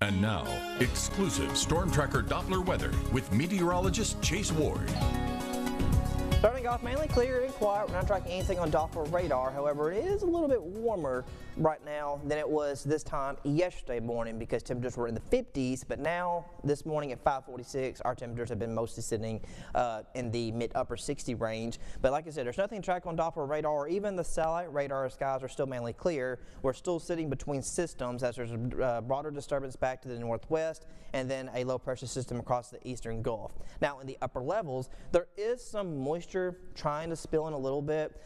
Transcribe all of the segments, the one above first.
And now, exclusive Storm Tracker Doppler weather with meteorologist Chase Ward. Starting off mainly clear and quiet. We're not tracking anything on Doppler radar. However, it is a little bit warmer right now than it was this time yesterday morning because temperatures were in the 50s. But now, this morning at 5:46, our temperatures have been mostly sitting in the mid-upper 60 range. But like I said, there's nothing to track on Doppler radar or even the satellite radar. Skies are still mainly clear. We're still sitting between systems as there's a broader disturbance back to the northwest and then a low-pressure system across the eastern Gulf. Now, in the upper levels, there is some moisture trying to spill in a little bit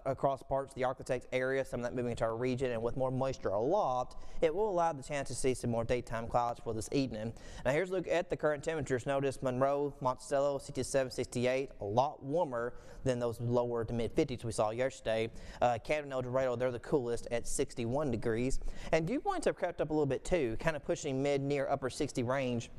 across parts of the Arctic area, some of that moving into our region, and with more moisture aloft, it will allow the chance to see some more daytime clouds for this evening. Now here's a look at the current temperatures. Notice Monroe, Monticello, 67, 68, a lot warmer than those lower to mid 50s we saw yesterday. Camden, El Dorado, they're the coolest at 61 degrees. And dew points have crept up a little bit too, kind of pushing mid near upper 60 range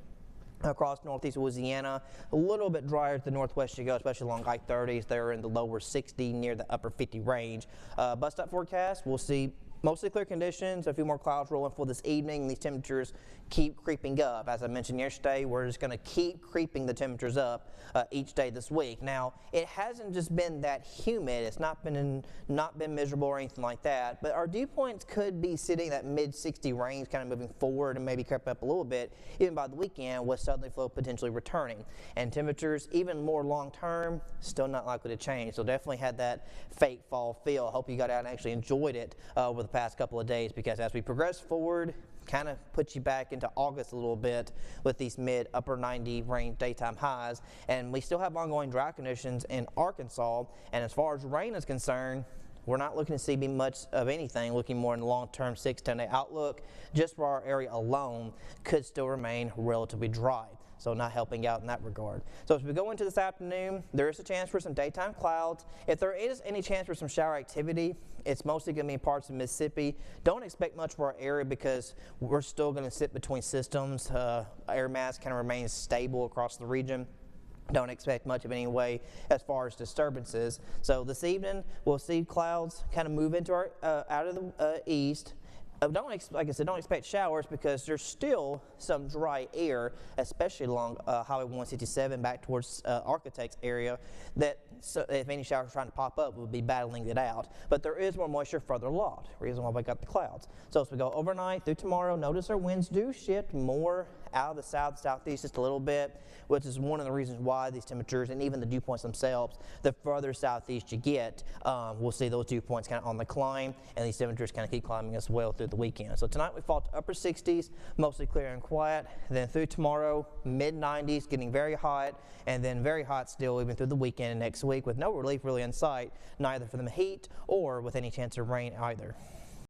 across northeast Louisiana. A little bit drier to the northwest you go, especially along I-30s. They're in the lower 60 near the upper 50 range. Bust up forecast, we'll see mostly clear conditions, a few more clouds rolling for this evening. These temperatures keep creeping up. As I mentioned yesterday, we're just going to keep creeping the temperatures up each day this week. Now, it hasn't just been that humid. It's not been miserable or anything like that, but our dew points could be sitting at mid-60 range, kind of moving forward and maybe creep up a little bit, even by the weekend with southerly flow potentially returning. And temperatures, even more long-term, still not likely to change. So definitely had that fake fall feel. I hope you got out and actually enjoyed it over the past couple of days, because as we progress forward, kind of puts you back into August a little bit with these mid-upper 90 range daytime highs. And we still have ongoing drought conditions in Arkansas. And as far as rain is concerned, we're not looking to see much of anything, looking more in the long-term 6-10 day outlook. Just for our area alone could still remain relatively dry. So not helping out in that regard. So as we go into this afternoon, there is a chance for some daytime clouds. If there is any chance for some shower activity, it's mostly going to be in parts of Mississippi. Don't expect much for our area because we're still going to sit between systems. Air mass kind of remains stable across the region. Don't expect much of any way as far as disturbances. So this evening, we'll see clouds kind of move into our out of the east. Like I said, don't expect showers because there's still some dry air, especially along Highway 167 back towards Architects area, that so if any showers are trying to pop up, we'll be battling it out. But there is more moisture further aloft, reason why we got the clouds. So as we go overnight through tomorrow, notice our winds do shift more out of the southeast just a little bit, which is one of the reasons why these temperatures and even the dew points themselves, the further southeast you get, we'll see those dew points kind of on the climb, and these temperatures kind of keep climbing as well through the weekend. So tonight we fall to upper 60s, mostly clear and quiet. Then through tomorrow, mid-90s, getting very hot, and then very hot still even through the weekend and next week with no relief really in sight, neither for the heat or with any chance of rain either.